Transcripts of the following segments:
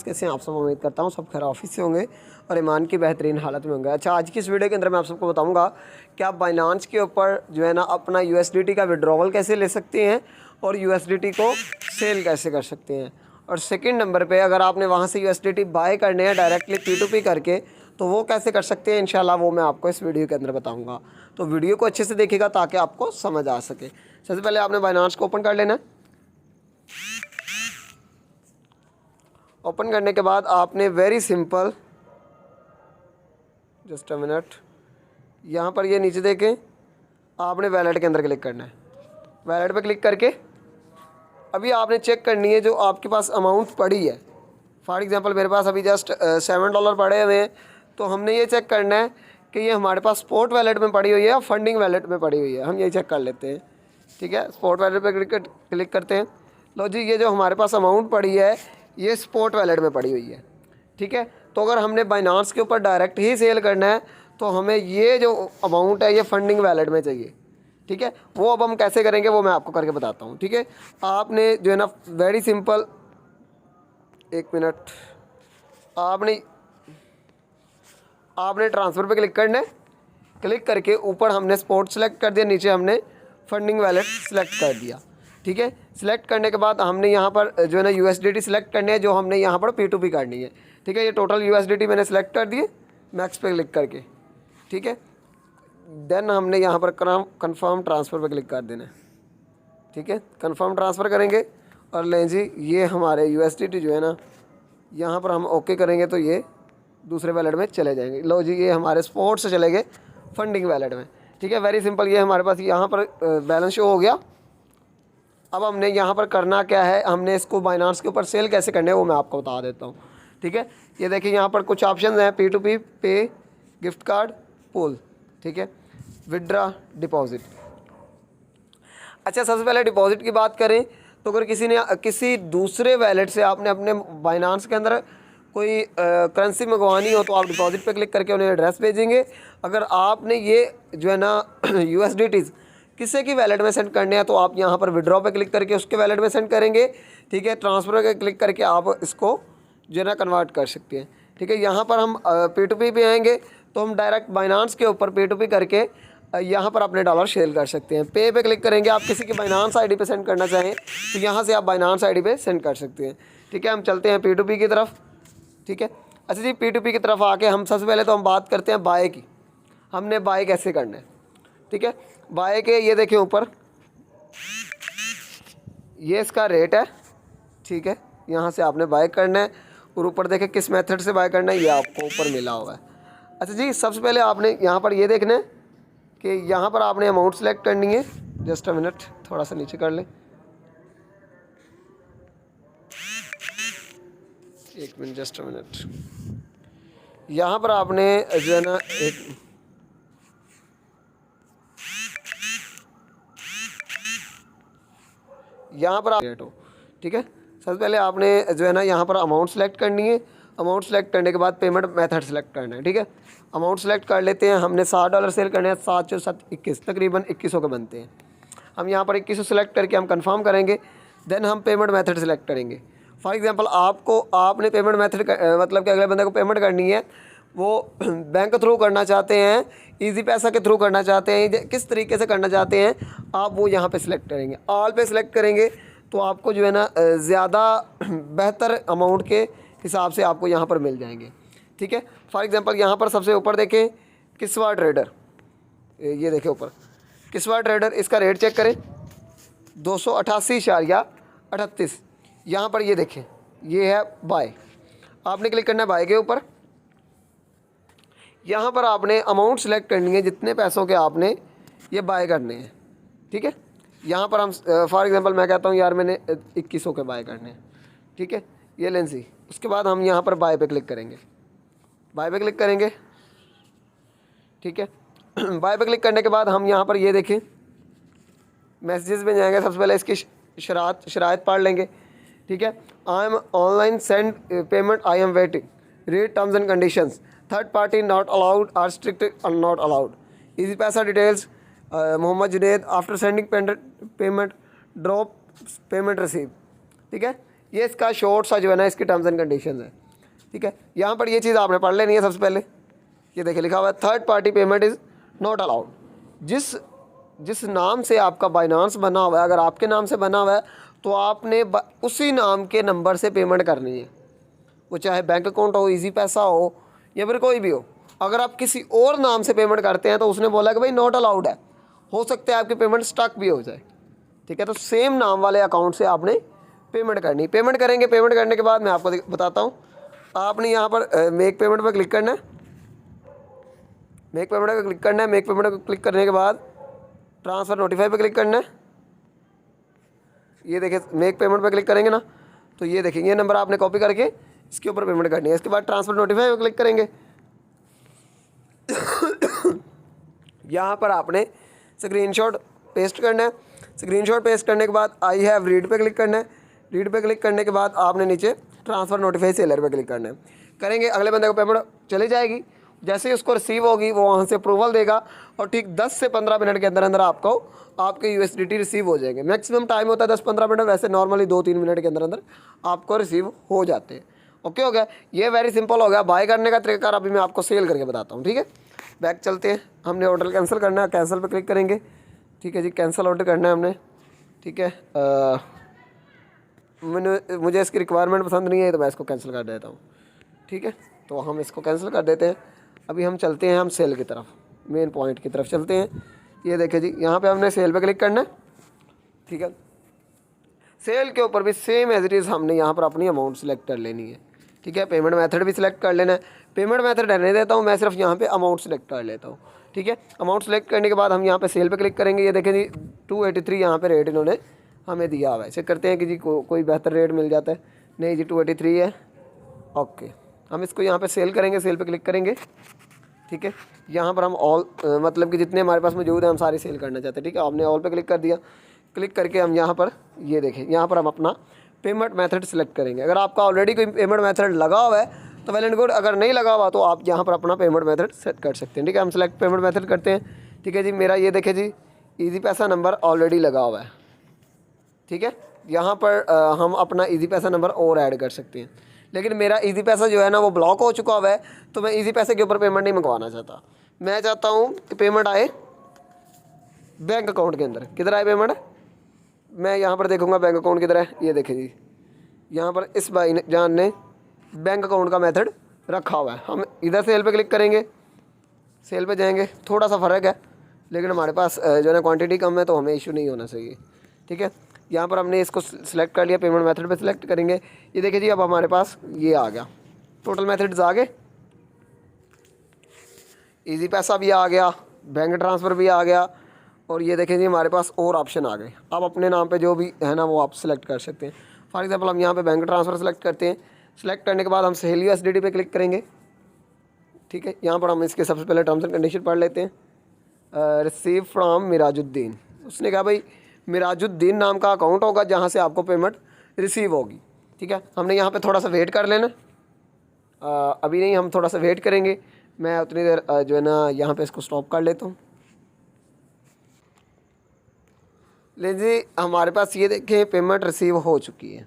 कैसे हैं आप सब। उम्मीद करता हूँ सब खैर ऑफिस से होंगे और ईमान की बेहतरीन हालत में होंगे। अच्छा, आज की इस वीडियो के अंदर मैं आप सबको बताऊंगा कि आप बाइनांस के ऊपर जो है ना अपना यूएसडीटी का विड्रॉवल कैसे ले सकते हैं और यूएसडीटी को सेल कैसे कर सकते हैं। और सेकंड नंबर पे अगर आपने वहाँ से यूएसडीटी बाय करने हैं डायरेक्टली P2P करके, तो वो कैसे कर सकते हैं इंशाल्लाह वो मैं आपको इस वीडियो के अंदर बताऊँगा। तो वीडियो को अच्छे से देखिएगा ताकि आपको समझ आ सके। सबसे पहले आपने बाइनांस को ओपन कर लेना है। ओपन करने के बाद आपने very simple, just a minute, यहाँ पर ये नीचे देखें, आपने वैलेट के अंदर क्लिक करना है। वैलेट पे क्लिक करके अभी आपने चेक करनी है जो आपके पास अमाउंट पड़ी है। फॉर एग्जांपल मेरे पास अभी जस्ट $7 पड़े हुए हैं, तो हमने ये चेक करना है कि ये हमारे पास स्पॉट वैलेट में पड़ी हुई है या फंडिंग वैलेट में पड़ी हुई है। हम ये चेक कर लेते हैं। ठीक है, स्पॉट वैलेट पे क्लिक करते हैं। लो जी, ये जो हमारे पास अमाउंट पड़ी है ये स्पॉट वैलेट में पड़ी हुई है। ठीक है, तो अगर हमने बाइनांस के ऊपर डायरेक्ट ही सेल करना है तो हमें ये जो अमाउंट है ये फंडिंग वैलेट में चाहिए। ठीक है, वो अब हम कैसे करेंगे वो मैं आपको करके बताता हूँ। ठीक है, आपने जो है ना वेरी सिंपल, एक मिनट, आपने ट्रांसफ़र पे क्लिक करना है। क्लिक करके ऊपर हमने स्पॉट सेलेक्ट कर दिया, नीचे हमने फंडिंग वैलेट सेलेक्ट कर दिया। ठीक है, सिलेक्ट करने के बाद हमने यहाँ पर जो है ना यूएसडीटी सेलेक्ट करनी है जो हमने यहाँ पर P2P करनी है। ठीक है, ये टोटल यूएसडीटी मैंने सेलेक्ट कर दिए मैक्स पे क्लिक करके। ठीक है, देन हमने यहाँ पर कन्फर्म ट्रांसफ़र पे क्लिक कर देना है। ठीक है, कन्फर्म ट्रांसफ़र करेंगे और लें जी ये हमारे यूएसडीटी जो है ना यहाँ पर हम ओके करेंगे तो ये दूसरे वैलेट में चले जाएंगे। लो जी, ये हमारे स्पॉट से चले गए फंडिंग वैलेट में। ठीक है, वेरी सिंपल, ये हमारे पास यहाँ पर बैलेंस शो हो गया। अब हमने यहाँ पर करना क्या है, हमने इसको बाइनांस के ऊपर सेल कैसे करने हैं वो मैं आपको बता देता हूँ। ठीक है, ये देखिए यहाँ पर कुछ ऑप्शन हैं, P2P, पे, गिफ्ट कार्ड, पुल। ठीक है, विड्रा, डिपॉजिट। अच्छा, सबसे पहले डिपॉजिट की बात करें तो अगर किसी दूसरे वैलेट से आपने अपने बाइनांस के अंदर कोई करेंसी मंगवानी हो तो आप डिपॉजिट पे क्लिक करके उन्हें एड्रेस भेजेंगे। अगर आपने ये जो है ना यूएसडीटीज़ किसी की वैलेट में सेंड करने हैं तो आप यहाँ पर विड्रॉ पे क्लिक करके उसके वैलेट में सेंड करेंगे। ठीक है, ट्रांसफ़र पे क्लिक करके आप इसको जो है ना कन्वर्ट कर सकते हैं। ठीक है, यहाँ पर हम P2P पे आएंगे तो हम डायरेक्ट बाइनांस के ऊपर P2P करके यहाँ पर अपने डॉलर सेल कर सकते हैं। पे क्लिक करेंगे, आप किसी की बाइनांस आईडी पे सेंड करना चाहें तो यहाँ से आप बाइनांस आईडी पे सेंड कर सकते हैं। ठीक है, हम चलते हैं P2P की तरफ। ठीक है, अच्छा जी, P2P की तरफ आके हम सबसे पहले तो हम बात करते हैं बाय की। हमने बाय कैसे करना है। ठीक है, बाय के ये देखिए ऊपर ये इसका रेट है। ठीक है, यहाँ से आपने बाय करना है और ऊपर देखें किस मेथड से बाय करना है ये आपको ऊपर मिला हुआ है। अच्छा जी, सबसे पहले आपने यहाँ पर ये देखना है कि यहाँ पर आपने अमाउंट सेलेक्ट करनी है। जस्ट अ मिनट, थोड़ा सा नीचे कर लें, एक मिनट, जस्ट अ मिनट। यहाँ पर आपने जो है ना यहाँ पर आप रेट हो। ठीक है, सबसे पहले आपने जो है ना यहाँ पर अमाउंट सेलेक्ट करनी है। अमाउंट सेलेक्ट करने के बाद पेमेंट मेथड सेलेक्ट करना है। ठीक है, अमाउंट सेलेक्ट कर लेते हैं। हमने $60 सेल करने हैं, 7 × 7 = 21, तकरीबन 2100 के बनते हैं। हम यहाँ पर 2100 सेलेक्ट करके हम कंफर्म करेंगे। देन हम पेमेंट मेथड सेलेक्ट करेंगे। फॉर एग्जांपल आपने पेमेंट मेथड मतलब कि अगले बंदे को पेमेंट करनी है, वो बैंक थ्रू करना चाहते हैं, इजी पैसा के थ्रू करना चाहते हैं, किस तरीके से करना चाहते हैं आप वो यहाँ पे सिलेक्ट करेंगे। ऑल पे सिलेक्ट करेंगे तो आपको जो है ना ज़्यादा बेहतर अमाउंट के हिसाब से आपको यहाँ पर मिल जाएंगे। ठीक है, फॉर एग्जांपल यहाँ पर सबसे ऊपर देखें किस्वा ट्रेडर, ये देखें ऊपर किस्वा ट्रेडर, इसका रेट चेक करें 288.38। यहाँ पर ये देखें ये है बाय, आपने क्लिक करना है बाय के ऊपर। यहाँ पर आपने अमाउंट सेलेक्ट करनी है जितने पैसों के आपने ये बाय करने हैं। ठीक है, यहाँ पर हम फॉर एग्जांपल मैं कहता हूँ यार मैंने 2100 के बाय करने हैं। ठीक है, ये लें सी। उसके बाद हम यहाँ पर बाय पे क्लिक करेंगे। बाय पे क्लिक करेंगे। ठीक है, बाय पे क्लिक करने के बाद हम यहाँ पर ये देखें मैसेजेस में जाएंगे। सबसे पहले इसकी शराइत पढ़ लेंगे। ठीक है, I am online send payment, I am waiting, read terms and conditions, third party not allowed restricted और not allowed, Easypaisa details, Mohammad Juned, after sending payment drop payment receive. ठीक है, ये इसका शॉर्ट सा जो है ना इसकी टर्म्स एंड कंडीशंस है, ठीक है। यहाँ पर ये चीज़ आपने पढ़ लेनी है सबसे पहले। ये देखिए लिखा हुआ है third party payment is not allowed. जिस नाम से आपका बाइनांस बना हुआ है, अगर आपके नाम से बना हुआ है तो आपने उसी नाम के नंबर से पेमेंट करनी है, वो चाहे बैंक अकाउंट हो, इजी पैसा हो या फिर कोई भी अगर आप किसी और नाम से पेमेंट करते हैं तो उसने बोला कि भाई नॉट अलाउड है, हो सकता है आपकी पेमेंट स्टक भी हो जाए, ठीक है। तो सेम नाम वाले अकाउंट से आपने पेमेंट करनी। पेमेंट करेंगे, पेमेंट करने के बाद मैं आपको बताता हूँ, आपने यहाँ पर मेक पेमेंट पर क्लिक करना है। मेक पेमेंट पर क्लिक करना है। मेक पेमेंट पर क्लिक करने के बाद ट्रांसफ़र नोटिफाई पर क्लिक करना है। ये देखिए मेक पेमेंट पर क्लिक करेंगे ना तो ये देखिए ये नंबर आपने कॉपी करके इसके ऊपर पेमेंट करनी है। इसके बाद ट्रांसफ़र नोटिफाई पर क्लिक करेंगे। यहाँ पर आपने स्क्रीनशॉट पेस्ट करना है। स्क्रीनशॉट पेस्ट करने के बाद आई हैव रीड पे क्लिक करना है। रीड पे क्लिक करने के बाद आपने नीचे ट्रांसफ़र नोटिफाई सेलर पे क्लिक करना है। करेंगे, अगले बंदे को पेमेंट चली जाएगी। जैसे ही उसको रिसीव होगी वो वहाँ से अप्रूवल देगा और ठीक 10 से 15 मिनट के अंदर अंदर आपको आपके USDT रिसीव हो जाएंगे। मैक्सिमम टाइम होता है 10-15 मिनट, वैसे नॉर्मली 2-3 मिनट के अंदर अंदर आपको रिसीव हो जाते हैं। ओके हो गया, ये वेरी सिंपल हो गया। बाय करने का तरीका अभी मैं आपको सेल करके बताता हूँ, ठीक है। बैक चलते हैं। हमने ऑर्डर कैंसिल करना है, कैंसिल पर क्लिक करेंगे, ठीक है जी। कैंसिल ऑर्डर करना है हमने, ठीक है। मुझे इसकी रिक्वायरमेंट पसंद नहीं है तो मैं इसको कैंसिल कर देता हूँ, ठीक है। तो हम इसको कैंसिल कर देते हैं। अभी हम चलते हैं हम सेल की तरफ, मेन पॉइंट की तरफ चलते हैं। ये देखिए जी, यहाँ पे हमने सेल पे क्लिक करना है, ठीक है। सेल के ऊपर भी सेम एज इट इज़ हमने यहाँ पर अपनी अमाउंट सेलेक्ट कर लेनी है, ठीक है। पेमेंट मेथड भी सिलेक्ट कर लेना है। पेमेंट मेथड रहने देता हूँ मैं, सिर्फ यहाँ पे अमाउंट सेलेक्ट कर लेता हूँ, ठीक है। अमाउंट सेलेक्ट करने के बाद हम यहाँ पे सेल पे क्लिक करेंगे। ये देखें जी 283 यहाँ पे रेट इन्होंने हमें दिया हुआ है। चेक करते हैं कि जी कोई बेहतर रेट मिल जाता है। नहीं जी 283 है, ओके। हम इसको यहाँ पे सेल करेंगे, सेल पे क्लिक करेंगे, ठीक है। यहाँ पर हम ऑल मतलब कि जितने हमारे पास मौजूद है हम सारे सेल करना चाहते हैं, ठीक है। आपने ऑल पे क्लिक कर दिया। क्लिक करके हम यहाँ पर ये देखें, यहाँ पर हम अपना पेमेंट मेथड सेलेक्ट करेंगे। अगर आपका ऑलरेडी कोई पेमेंट मेथड लगा हुआ है तो वेल एंड गुड, अगर नहीं लगा हुआ तो आप यहाँ पर अपना पेमेंट मेथड सेट कर सकते हैं, ठीक है। हम सेलेक्ट पेमेंट मेथड करते हैं, ठीक है जी। मेरा ये देखें जी ईजी पैसा नंबर ऑलरेडी लगा हुआ है, ठीक है। यहाँ पर हम अपना ईजी पैसा नंबर और ऐड कर सकते हैं, लेकिन मेरा ईजी पैसा जो है ना वो ब्लॉक हो चुका हुआ है, तो मैं ईजी पैसे के ऊपर पेमेंट नहीं मंगवाना चाहता। मैं चाहता हूँ कि पेमेंट आए बैंक अकाउंट के अंदर। किधर आए पेमेंट? मैं यहाँ पर देखूँगा बैंक अकाउंट किधर है। ये देखें जी, यहाँ पर इस भाई ने जान ने बैंक अकाउंट का मेथड रखा हुआ है। हम इधर सेल पे क्लिक करेंगे, सेल पे जाएंगे, थोड़ा सा फ़र्क है लेकिन हमारे पास जो है ना क्वांटिटी कम है तो हमें इशू नहीं होना चाहिए, ठीक है। यहाँ पर हमने इसको सिलेक्ट कर लिया, पेमेंट मेथड पे सिलेक्ट करेंगे। ये देखिए जी अब हमारे पास ये आ गया, टोटल मेथड्स आ गए, इजी पैसा भी आ गया, बैंक ट्रांसफ़र भी आ गया, और ये देखें जी हमारे पास और ऑप्शन आ गए। आप अपने नाम पे जो भी है ना वो आप सिलेक्ट कर सकते हैं। फॉर एग्जांपल हम यहाँ पे बैंक ट्रांसफ़र सेलेक्ट करते हैं। सेलेक्ट करने के बाद हम सेल USDT पे क्लिक करेंगे, ठीक है। यहाँ पर हम इसके सबसे पहले टर्म्स एंड कंडीशन पढ़ लेते हैं। रिसीव फ्रॉम मिराजुद्दीन, उसने कहा भाई मिराजुद्दीन नाम का अकाउंट होगा जहाँ से आपको पेमेंट रिसीव होगी, ठीक है। हमने यहाँ पे थोड़ा सा वेट कर लेना, अभी नहीं, हम थोड़ा सा वेट करेंगे। मैं उतनी देर जो है ना यहाँ पे इसको स्टॉप कर लेता हूँ। लीजिए हमारे पास ये देखें पेमेंट रिसीव हो चुकी है,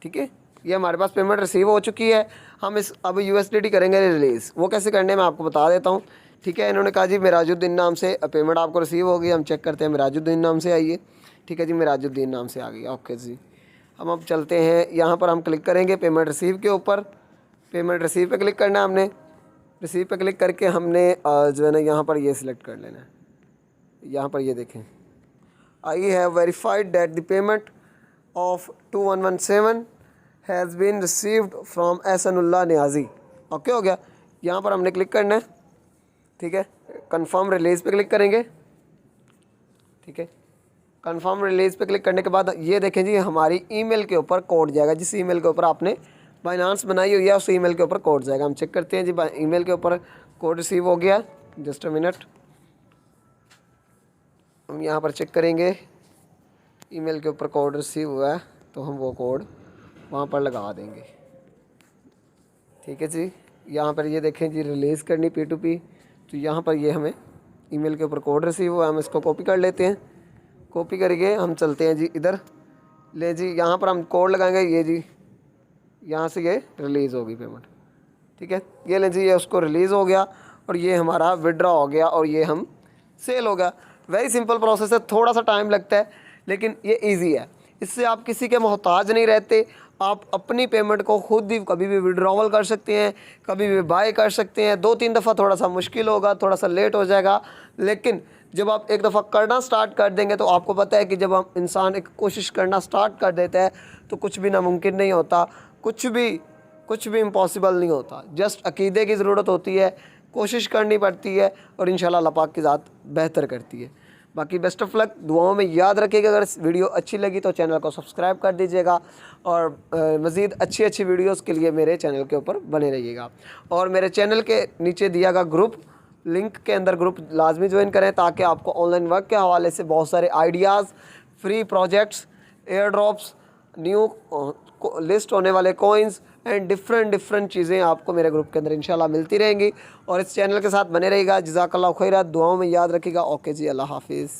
ठीक है। ये हमारे पास पेमेंट रिसीव हो चुकी है। हम इस अब USDT करेंगे रिलीज़। वो कैसे करने मैं आपको बता देता हूँ, ठीक है। इन्होंने कहा जी मिराजुद्दीन नाम से पेमेंट आपको रिसीव होगी। हम चेक करते हैं मिराजुद्दीन नाम से आई है, ठीक है जी। मिराजुद्दीन नाम से आ गई, ओके जी। हम अब चलते हैं, यहाँ पर हम क्लिक करेंगे पेमेंट रिसीव के ऊपर। पेमेंट रिसीव पे क्लिक करना है हमने। रिसीव पे क्लिक करके हमने जो है ना यहाँ पर ये सिलेक्ट कर लेना है। यहाँ पर ये देखें, I have verified that the payment of 2117 has been received from Ehsanullah Niazi. Okay हो गया। यहाँ पर हमने क्लिक करना है, ठीक है। कंफर्म रिलीज़ पे क्लिक करेंगे, ठीक है। कंफर्म रिलीज़ पे क्लिक करने के बाद ये देखें जी हमारी ईमेल के ऊपर कोड जाएगा। जिस ईमेल के ऊपर आपने बाइनांस बनाई हुई है उस ईमेल के ऊपर कोड जाएगा। हम चेक करते हैं जी ईमेल के ऊपर कोड रिसीव हो गया। जस्ट अ मिनट, हम यहाँ पर चेक करेंगे ईमेल के ऊपर कोड रिसीव हुआ है तो हम वो कोड वहाँ पर लगा देंगे, ठीक है जी। यहाँ पर ये देखें जी रिलीज़ करनी P2P, तो यहाँ पर ये हमें ईमेल के ऊपर कोड रिसीव हुआ। हम इसको कॉपी कर लेते हैं। कॉपी करके हम चलते हैं जी इधर, ले जी यहाँ पर हम कोड लगाएंगे। ये जी यहाँ से ये रिलीज़ होगी पेमेंट, ठीक है। ये लें जी, ये उसको रिलीज़ हो गया और ये हमारा विड्रॉ हो गया और ये हम सेल हो गया। वेरी सिंपल प्रोसेस है, थोड़ा सा टाइम लगता है लेकिन ये इजी है। इससे आप किसी के मोहताज नहीं रहते, आप अपनी पेमेंट को खुद ही कभी भी विड्रॉवल कर सकते हैं, कभी भी बाय कर सकते हैं। 2-3 दफ़ा थोड़ा सा मुश्किल होगा, थोड़ा सा लेट हो जाएगा, लेकिन जब आप एक दफ़ा करना स्टार्ट कर देंगे तो आपको पता है कि जब हम इंसान एक कोशिश करना स्टार्ट कर देता है तो कुछ भी नामुमकिन नहीं होता, कुछ भी इम्पॉसिबल नहीं होता। जस्ट अकीदे की ज़रूरत होती है, कोशिश करनी पड़ती है और इंशाल्लाह अल्लाह पाक की ज़ात बेहतर करती है। बाकी बेस्ट ऑफ लक, दुआओं में याद रखिएगा। अगर वीडियो अच्छी लगी तो चैनल को सब्सक्राइब कर दीजिएगा और मज़ीद अच्छी वीडियोस के लिए मेरे चैनल के ऊपर बने रहिएगा। और मेरे चैनल के नीचे दिया गया ग्रुप लिंक के अंदर ग्रुप लाजमी ज्वाइन करें ताकि आपको ऑनलाइन वर्क के हवाले से बहुत सारे ideas, free projects, air drops, new list होने वाले कॉइन्स एंड डिफरेंट चीज़ें आपको मेरे ग्रुप के अंदर इंशाल्लाह मिलती रहेंगी। और इस चैनल के साथ बने रहिएगा। जज़ाकल्लाह खैर, दुआओं में याद रखिएगा। ओके जी, अल्लाह हाफिज़।